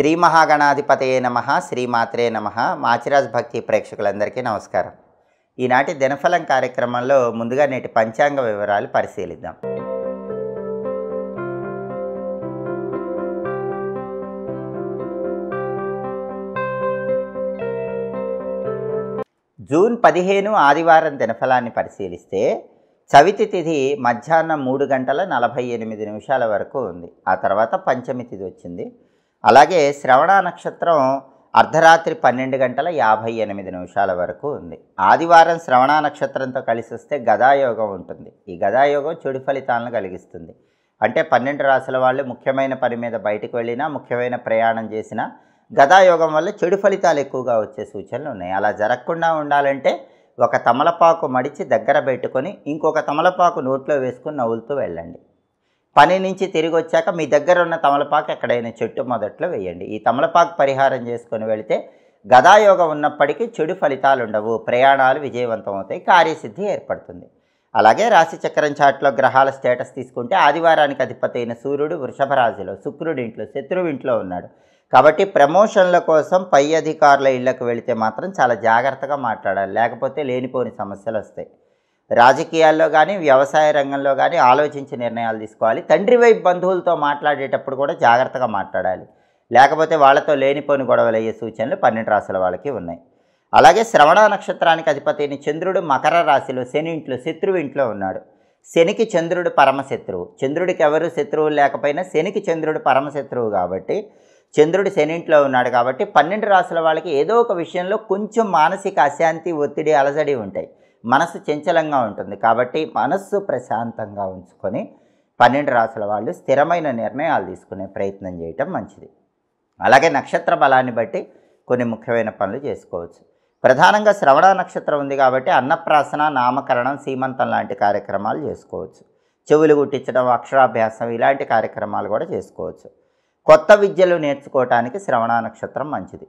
శ్రీ మహాగణాధిపతయే నమః, శ్రీమాత్రే నమః. మాచిరాజ్ భక్తి ప్రేక్షకులందరికీ నమస్కారం. ఈనాటి దినఫలం కార్యక్రమంలో ముందుగా నేటి పంచాంగ వివరాలు పరిశీలిద్దాం. జూన్ 15 ఆదివారం దినఫలాన్ని పరిశీలిస్తే చవితి తిథి మధ్యాహ్నం 3 గంటల 48 నిమిషాల వరకు ఉంది. ఆ తర్వాత పంచమి తిథి వచ్చింది. అలాగే శ్రవణ నక్షత్రం అర్ధరాత్రి 12 గంటల 58 నిమిషాల వరకు ఉంది. ఆదివారం శ్రవణ నక్షత్రంతో కలిసి వస్తే గదాయోగం ఉంటుంది. ఈ గదాయోగం చెడు ఫలితాలను కలిగిస్తుంది. అంటే 12 రాశుల వాళ్ళు ముఖ్యమైన పని మీద బయటకు వెళ్ళినా, ముఖ్యమైన ప్రయాణం చేసినా గదాయోగం వల్ల చెడు ఫలితాలు ఎక్కువగా వచ్చే సూచనలు ఉన్నాయి. అలా జరగకుండా ఉండాలంటే ఒక తమలపాకు మడిచి దగ్గర పెట్టుకొని ఇంకొక తమలపాకు నోట్లో వేసుకొని నవ్వులుతూ వెళ్ళండి. పని నుంచి తిరిగి వచ్చాక మీ దగ్గర ఉన్న తమలపాకు ఎక్కడైనా చెట్టు మొదట్లో వేయండి. ఈ తమలపాకు పరిహారం చేసుకొని వెళితే గదాయోగం ఉన్నప్పటికీ చెడు ఫలితాలు ఉండవు, ప్రయాణాలు విజయవంతం అవుతాయి, కార్యసిద్ధి ఏర్పడుతుంది. అలాగే రాశి చక్రం చాట్లో గ్రహాల స్టేటస్ తీసుకుంటే ఆదివారానికి అధిపతి అయిన సూర్యుడు వృషభ రాశిలో, శుక్రుడి ఇంట్లో, శత్రువు ఇంట్లో ఉన్నాడు. కాబట్టి ప్రమోషన్ల కోసం పై అధికారుల ఇళ్లకు వెళితే మాత్రం చాలా జాగ్రత్తగా మాట్లాడాలి, లేకపోతే లేనిపోని సమస్యలు వస్తాయి. రాజకీయాల్లో కానీ, వ్యవసాయ రంగంలో కానీ ఆలోచించి నిర్ణయాలు తీసుకోవాలి. తండ్రి వైపు బంధువులతో మాట్లాడేటప్పుడు కూడా జాగ్రత్తగా మాట్లాడాలి, లేకపోతే వాళ్ళతో లేనిపోని గొడవలు అయ్యే సూచనలు 12 రాశుల వాళ్ళకి ఉన్నాయి. అలాగే శ్రవణ నక్షత్రానికి అధిపతి అయిన చంద్రుడు మకర రాశిలో, శని ఇంట్లో, శత్రువు ఇంట్లో ఉన్నాడు. శనికి చంద్రుడు పరమశత్రువు. చంద్రుడికి ఎవరు శత్రువులు లేకపోయినా శనికి చంద్రుడు పరమశత్రువు కాబట్టి చంద్రుడు శని ఇంట్లో ఉన్నాడు. కాబట్టి 12 రాశుల వాళ్ళకి ఏదో ఒక విషయంలో కొంచెం మానసిక అశాంతి, ఒత్తిడి, అలజడి ఉంటాయి. మనసు చంచలంగా ఉంటుంది. కాబట్టి మనస్సు ప్రశాంతంగా ఉంచుకొని 12 రాశుల వాళ్ళు స్థిరమైన నిర్ణయాలు తీసుకునే ప్రయత్నం చేయటం మంచిది. అలాగే నక్షత్ర బలాన్ని బట్టి కొన్ని ముఖ్యమైన పనులు చేసుకోవచ్చు. ప్రధానంగా శ్రవణ నక్షత్రం ఉంది కాబట్టి అన్నప్రాసన, నామకరణం, సీమంతం లాంటి కార్యక్రమాలు చేసుకోవచ్చు. చెవులు గుట్టించడం, అక్షరాభ్యాసం ఇలాంటి కార్యక్రమాలు కూడా చేసుకోవచ్చు. కొత్త విద్యలు నేర్చుకోవటానికి శ్రవణ నక్షత్రం మంచిది.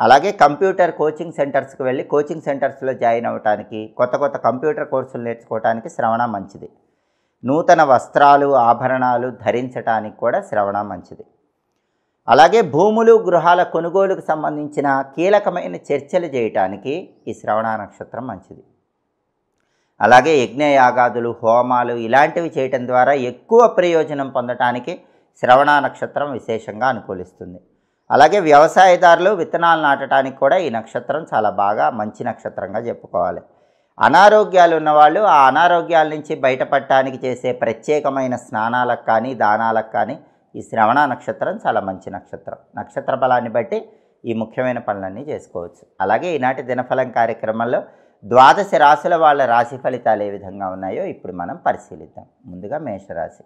అలాగే కంప్యూటర్ కోచింగ్ సెంటర్స్కి వెళ్ళి కోచింగ్ సెంటర్స్లో జాయిన్ అవ్వటానికి, కొత్త కంప్యూటర్ కోర్సులు నేర్చుకోవటానికి శ్రవణ మంచిది. నూతన వస్త్రాలు, ఆభరణాలు ధరించటానికి కూడా శ్రవణ మంచిది. అలాగే భూములు, గృహాల కొనుగోలుకు సంబంధించిన కీలకమైన చర్చలు చేయటానికి ఈ శ్రవణ నక్షత్రం మంచిది. అలాగే యజ్ఞయాగాదులు, హోమాలు ఇలాంటివి చేయటం ద్వారా ఎక్కువ ప్రయోజనం పొందటానికి శ్రవణ నక్షత్రం విశేషంగా అనుకూలిస్తుంది. అలాగే వ్యవసాయదారులు విత్తనాలు నాటడానికి కూడా ఈ నక్షత్రం చాలా బాగా మంచి నక్షత్రంగా చెప్పుకోవాలి. అనారోగ్యాలు ఉన్నవాళ్ళు ఆ అనారోగ్యాల నుంచి బయటపడటానికి చేసే ప్రత్యేకమైన స్నానాలకు కానీ, దానాలకు కానీ ఈ శ్రవణ నక్షత్రం చాలా మంచి నక్షత్రం. నక్షత్ర బలాన్ని బట్టి ఈ ముఖ్యమైన పనులన్నీ చేసుకోవచ్చు. అలాగే ఈనాటి దినఫలం కార్యక్రమంలో 12 రాశుల వాళ్ళ రాశి ఫలితాలు ఏ విధంగా ఉన్నాయో ఇప్పుడు మనం పరిశీలిద్దాం. ముందుగా మేషరాశి.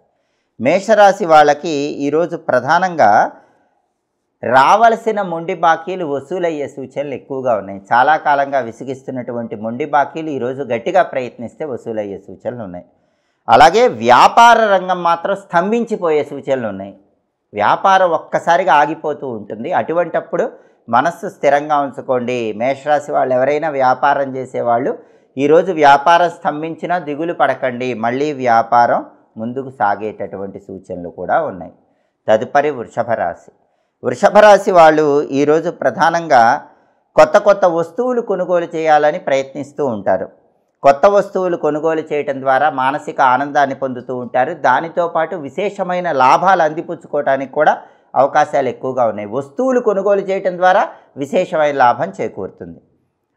మేషరాశి వాళ్ళకి ఈరోజు ప్రధానంగా రావలసిన మొండి బాకీలు వసూలయ్యే సూచనలు ఎక్కువగా ఉన్నాయి. చాలా కాలంగా విసిగిస్తున్నటువంటి మొండి బాకీలు ఈరోజు గట్టిగా ప్రయత్నిస్తే వసూలయ్యే సూచనలు ఉన్నాయి. అలాగే వ్యాపార రంగం మాత్రం స్తంభించిపోయే సూచనలు ఉన్నాయి. వ్యాపారం ఒక్కసారిగా ఆగిపోతూ ఉంటుంది. అటువంటప్పుడు మనస్సు స్థిరంగా ఉంచుకోండి. మేషరాశి వాళ్ళు ఎవరైనా వ్యాపారం చేసేవాళ్ళు ఈరోజు వ్యాపారం స్తంభించినా దిగులు పడకండి, మళ్ళీ వ్యాపారం ముందుకు సాగేటటువంటి సూచనలు కూడా ఉన్నాయి. తదుపరి వృషభ రాశి. వృషభ రాశి వాళ్ళు ఈరోజు ప్రధానంగా కొత్త వస్తువులు కొనుగోలు చేయాలని ప్రయత్నిస్తూ ఉంటారు. కొత్త వస్తువులు కొనుగోలు చేయటం ద్వారా మానసిక ఆనందాన్ని పొందుతూ ఉంటారు. దానితో పాటు విశేషమైన లాభాలు అందిపుచ్చుకోవడానికి కూడా అవకాశాలు ఎక్కువగా ఉన్నాయి. వస్తువులు కొనుగోలు చేయటం ద్వారా విశేషమైన లాభం చేకూరుతుంది.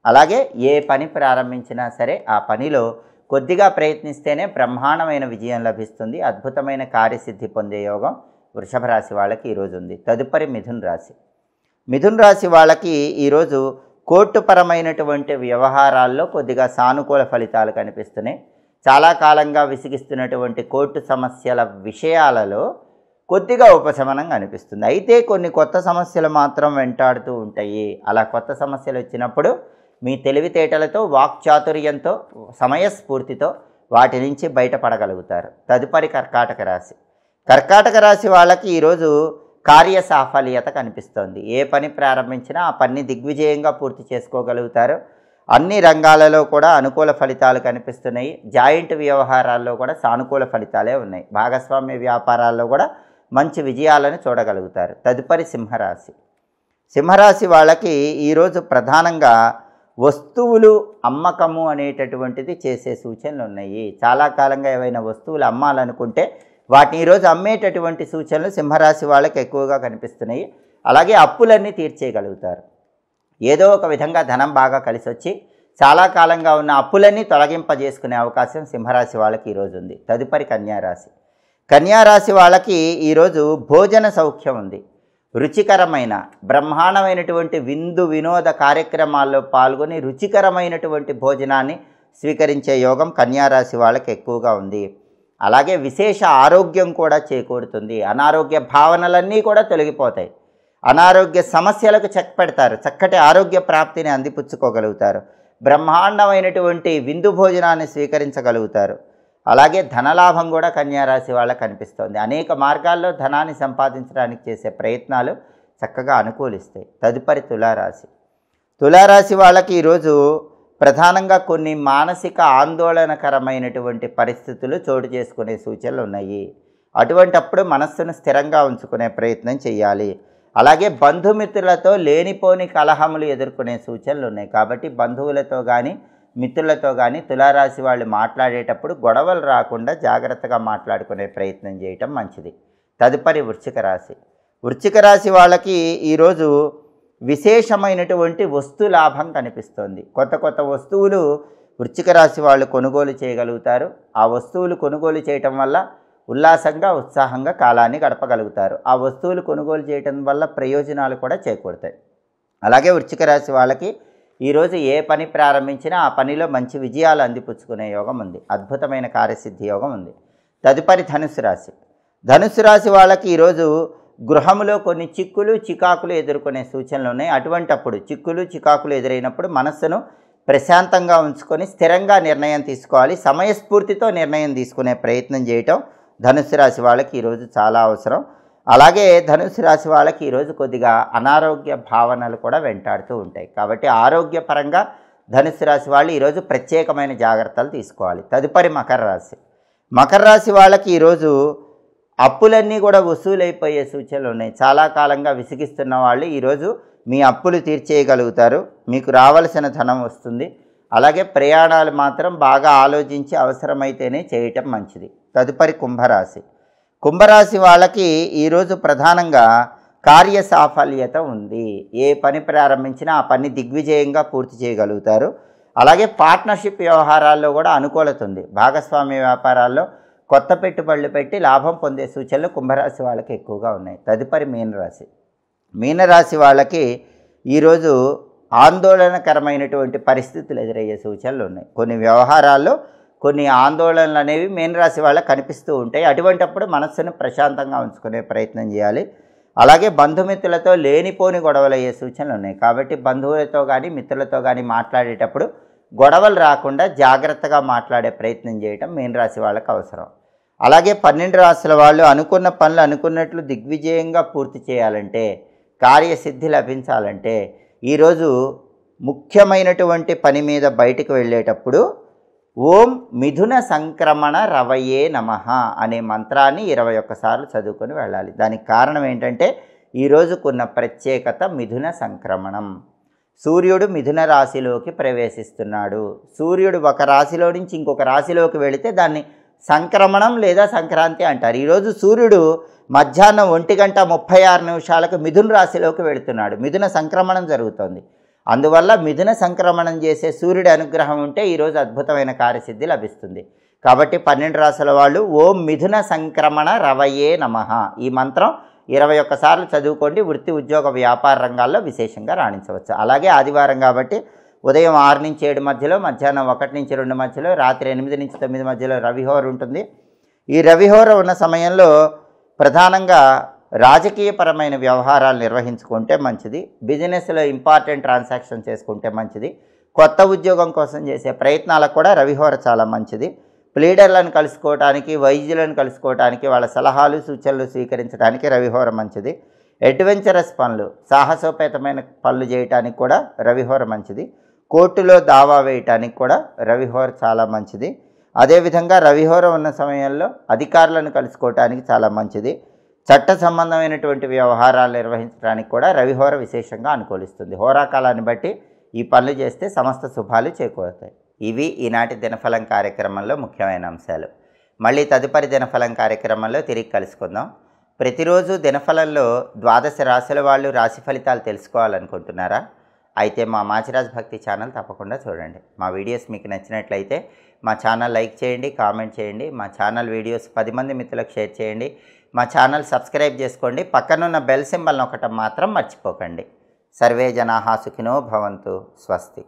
అలాగే ఏ పని ప్రారంభించినా సరే ఆ పనిలో కొద్దిగా ప్రయత్నిస్తేనే బ్రహ్మాండమైన విజయం లభిస్తుంది. అద్భుతమైన కార్యసిద్ధి పొందే యోగం వృషభ రాశి వాళ్ళకి ఈరోజు ఉంది. తదుపరి మిథున రాశి. మిథున రాశి వాళ్ళకి ఈరోజు కోర్టుపరమైనటువంటి వ్యవహారాల్లో కొద్దిగా సానుకూల ఫలితాలు కనిపిస్తున్నాయి. చాలా కాలంగా విసిగిస్తున్నటువంటి కోర్టు సమస్యల విషయాలలో కొద్దిగా ఉపశమనం కనిపిస్తుంది. అయితే కొన్ని కొత్త సమస్యలు మాత్రం వెంటాడుతూ ఉంటాయి. అలా కొత్త సమస్యలు వచ్చినప్పుడు మీ తెలివితేటలతో, వాక్చాతుర్యంతో, సమయస్ఫూర్తితో వాటి నుంచి బయటపడగలుగుతారు. తదుపరి కర్కాటక రాశి. కర్కాటక రాశి వాళ్ళకి ఈరోజు కార్య సాఫల్యత కనిపిస్తోంది. ఏ పని ప్రారంభించినా ఆ పని దిగ్విజయంగా పూర్తి చేసుకోగలుగుతారు. అన్ని రంగాలలో కూడా అనుకూల ఫలితాలు కనిపిస్తున్నాయి. జాయింట్ వ్యవహారాల్లో కూడా సానుకూల ఫలితాలే ఉన్నాయి. భాగస్వామ్య వ్యాపారాల్లో కూడా మంచి విజయాలను చూడగలుగుతారు. తదుపరి సింహరాశి. సింహరాశి వాళ్ళకి ఈరోజు ప్రధానంగా వస్తువులు అమ్మకము అనేటటువంటిది చేసే సూచనలు ఉన్నాయి. చాలా కాలంగా ఏవైనా వస్తువులు అమ్మాలనుకుంటే వాటిని ఈరోజు అమ్మేటటువంటి సూచనలు సింహరాశి వాళ్ళకి ఎక్కువగా కనిపిస్తున్నాయి. అలాగే అప్పులన్నీ తీర్చేయగలుగుతారు. ఏదో ఒక విధంగా ధనం బాగా కలిసి వచ్చి చాలా కాలంగా ఉన్న అప్పులన్నీ తొలగింపజేసుకునే అవకాశం సింహరాశి వాళ్ళకి ఈరోజు ఉంది. తదుపరి కన్యారాశి. కన్యారాశి వాళ్ళకి ఈరోజు భోజన సౌఖ్యం ఉంది. రుచికరమైన బ్రహ్మాండమైనటువంటి విందు వినోద కార్యక్రమాల్లో పాల్గొని రుచికరమైనటువంటి భోజనాన్ని స్వీకరించే యోగం కన్యారాశి వాళ్ళకి ఎక్కువగా ఉంది. అలాగే విశేష ఆరోగ్యం కూడా చేకూరుతుంది. అనారోగ్య భావనలన్నీ కూడా తొలగిపోతాయి. అనారోగ్య సమస్యలకు చెక్ పెడతారు. చక్కటి ఆరోగ్య ప్రాప్తిని అందిపుచ్చుకోగలుగుతారు. బ్రహ్మాండమైనటువంటి విందు భోజనాన్ని స్వీకరించగలుగుతారు. అలాగే ధనలాభం కూడా కన్యారాశి వాళ్ళకి కనిపిస్తోంది. అనేక మార్గాల్లో ధనాన్ని సంపాదించడానికి చేసే ప్రయత్నాలు చక్కగా అనుకూలిస్తాయి. తదుపరి తులారాశి. తులారాశి వాళ్ళకి ఈరోజు ప్రధానంగా కొన్ని మానసిక ఆందోళనకరమైనటువంటి పరిస్థితులు చోటు చేసుకునే సూచనలు ఉన్నాయి. అటువంటప్పుడు మనస్సును స్థిరంగా ఉంచుకునే ప్రయత్నం చేయాలి. అలాగే బంధుమిత్రులతో లేనిపోని కలహములు ఎదుర్కొనే సూచనలు ఉన్నాయి. కాబట్టి బంధువులతో కానీ మిత్రులతో కానీ తులారాశి వాళ్ళు మాట్లాడేటప్పుడు గొడవలు రాకుండా జాగ్రత్తగా మాట్లాడుకునే ప్రయత్నం చేయటం మంచిది. తదుపరి వృశ్చిక రాశి. వృశ్చిక రాశి వాళ్ళకి ఈరోజు విశేషమైనటువంటి వస్తు లాభం కనిపిస్తోంది. కొత్త కొత్త వస్తువులు వృశ్చిక రాశి వాళ్ళు కొనుగోలు చేయగలుగుతారు. ఆ వస్తువులు కొనుగోలు చేయటం వల్ల ఉల్లాసంగా ఉత్సాహంగా కాలాన్ని గడపగలుగుతారు. ఆ వస్తువులు కొనుగోలు చేయటం వల్ల ప్రయోజనాలు కూడా చేకూరుతాయి. అలాగే వృశ్చిక రాశి వాళ్ళకి ఈరోజు ఏ పని ప్రారంభించినా ఆ పనిలో మంచి విజయాలు అందిపుచ్చుకునే యోగం ఉంది. అద్భుతమైన కార్యసిద్ధి యోగం ఉంది. తదుపరి ధనుస్సు రాశి. ధనుస్సు రాశి వాళ్ళకి ఈరోజు గృహంలో కొన్ని చిక్కులు చికాకులు ఎదుర్కొనే సూచనలు ఉన్నాయి. అటువంటప్పుడు చిక్కులు చికాకులు ఎదురైనప్పుడు మనస్సును ప్రశాంతంగా ఉంచుకొని స్థిరంగా నిర్ణయం తీసుకోవాలి. సమయస్ఫూర్తితో నిర్ణయం తీసుకునే ప్రయత్నం చేయటం ధనుస్సు రాశి వాళ్ళకి ఈరోజు చాలా అవసరం. అలాగే ధనుస్సు రాశి వాళ్ళకి ఈరోజు కొద్దిగా అనారోగ్య భావనలు కూడా వెంటాడుతూ ఉంటాయి. కాబట్టి ఆరోగ్యపరంగా ధనుస్సు రాశి వాళ్ళు ఈరోజు ప్రత్యేకమైన జాగ్రత్తలు తీసుకోవాలి. తదుపరి మకర రాశి. మకర రాశి వాళ్ళకి ఈరోజు అప్పులన్నీ కూడా వసూలైపోయే సూచనలు ఉన్నాయి. చాలా కాలంగా విసిగిస్తున్న వాళ్ళు ఈరోజు మీ అప్పులు తీర్చేయగలుగుతారు. మీకు రావాల్సిన ధనం వస్తుంది. అలాగే ప్రయాణాలు మాత్రం బాగా ఆలోచించి అవసరమైతేనే చేయటం మంచిది. తదుపరి కుంభరాశి. కుంభరాశి వాళ్ళకి ఈరోజు ప్రధానంగా కార్యసాఫల్యత ఉంది. ఏ పని ప్రారంభించినా ఆ పని దిగ్విజయంగా పూర్తి చేయగలుగుతారు. అలాగే పార్ట్నర్షిప్ వ్యవహారాల్లో కూడా అనుకూలత ఉంది. భాగస్వామ్య వ్యాపారాల్లో కొత్త పెట్టుబడులు పెట్టి లాభం పొందే సూచనలు కుంభరాశి వాళ్ళకి ఎక్కువగా ఉన్నాయి. తదుపరి మీనరాశి. మీనరాశి వాళ్ళకి ఈరోజు ఆందోళనకరమైనటువంటి పరిస్థితులు ఎదురయ్యే సూచనలు ఉన్నాయి. కొన్ని వ్యవహారాల్లో కొన్ని ఆందోళనలు అనేవి మీనరాశి వాళ్ళకి కనిపిస్తూ ఉంటాయి. అటువంటప్పుడు మనస్సును ప్రశాంతంగా ఉంచుకునే ప్రయత్నం చేయాలి. అలాగే బంధుమిత్రులతో లేనిపోని గొడవలు అయ్యే సూచనలు ఉన్నాయి. కాబట్టి బంధువులతో కానీ మిత్రులతో కానీ మాట్లాడేటప్పుడు గొడవలు రాకుండా జాగ్రత్తగా మాట్లాడే ప్రయత్నం చేయటం మీనరాశి వాళ్ళకి అవసరం. అలాగే 12 రాశుల వాళ్ళు అనుకున్న పనులు అనుకున్నట్లు దిగ్విజయంగా పూర్తి చేయాలంటే, కార్యసిద్ధి లభించాలంటే ఈరోజు ముఖ్యమైనటువంటి పని మీద బయటకు వెళ్ళేటప్పుడు ఓం మిథున సంక్రమణ రవయే నమః అనే మంత్రాన్ని 21 సార్లు చదువుకొని వెళ్ళాలి. దానికి కారణం ఏంటంటే ఈరోజుకున్న ప్రత్యేకత మిథున సంక్రమణం. సూర్యుడు మిథున రాశిలోకి ప్రవేశిస్తున్నాడు. సూర్యుడు ఒక రాశిలో నుంచి ఇంకొక రాశిలోకి వెళితే దాన్ని సంక్రమణం లేదా సంక్రాంతి అంటారు. ఈరోజు సూర్యుడు మధ్యాహ్నం 1:36 మిథున రాశిలోకి వెళుతున్నాడు. మిథున సంక్రమణం జరుగుతోంది. అందువల్ల మిథున సంక్రమణం చేసే సూర్యుడి అనుగ్రహం ఉంటే ఈరోజు అద్భుతమైన కార్యసిద్ధి లభిస్తుంది. కాబట్టి 12 రాశుల వాళ్ళు ఓం మిథున సంక్రమణ రవయే నమః ఈ మంత్రం 21 సార్లు చదువుకోండి. వృత్తి ఉద్యోగ వ్యాపార రంగాల్లో విశేషంగా రాణించవచ్చు. అలాగే ఆదివారం కాబట్టి ఉదయం 6 నుంచి 7 మధ్యలో, మధ్యాహ్నం 1 నుంచి 2 మధ్యలో, రాత్రి 8 నుంచి 9 మధ్యలో రవిహోర ఉంటుంది. ఈ రవిహోర ఉన్న సమయంలో ప్రధానంగా రాజకీయపరమైన వ్యవహారాలు నిర్వహించుకుంటే మంచిది. బిజినెస్లో ఇంపార్టెంట్ ట్రాన్సాక్షన్ చేసుకుంటే మంచిది. కొత్త ఉద్యోగం కోసం చేసే ప్రయత్నాలకు కూడా రవిహోర చాలా మంచిది. లీడర్లను కలుసుకోవడానికి, వైద్యులను కలుసుకోవడానికి, వాళ్ళ సలహాలు సూచనలు స్వీకరించడానికి రవిహోర మంచిది. అడ్వెంచరస్ పనులు, సాహసోపేతమైన పనులు చేయడానికి కూడా రవిహోర మంచిది. కోర్టులో దావా వేయటానికి కూడా రవిహోర చాలా మంచిది. అదేవిధంగా రవిహోర ఉన్న సమయంలో అధికారులను కలుసుకోవటానికి చాలా మంచిది. చట్ట సంబంధమైనటువంటి వ్యవహారాలు నిర్వహించడానికి కూడా రవిహోర విశేషంగా అనుకూలిస్తుంది. హోరాకాలాన్ని బట్టి ఈ పనులు చేస్తే సమస్త శుభాలు చేకూరుతాయి. ఇవి ఈనాటి దినఫలం కార్యక్రమంలో ముఖ్యమైన అంశాలు. మళ్ళీ తదుపరి దినఫలం కార్యక్రమంలో తిరిగి కలుసుకుందాం. ప్రతిరోజు దినఫలంలో ద్వాదశ రాశుల వాళ్ళు రాశి ఫలితాలు తెలుసుకోవాలనుకుంటున్నారా? అయితే మా మాచిరాజ్ భక్తి ఛానల్ తప్పకుండా చూడండి. మా వీడియోస్ మీకు నచ్చినట్లయితే మా ఛానల్ లైక్ చేయండి, కామెంట్ చేయండి. మా ఛానల్ వీడియోస్ 10 మంది మిత్రులకు షేర్ చేయండి. మా ఛానల్ సబ్స్క్రైబ్ చేసుకోండి. పక్కనున్న బెల్ సింబల్ నొక్కటం మాత్రం మర్చిపోకండి. సర్వే జనాః సుఖినో భవంతు. స్వస్తి.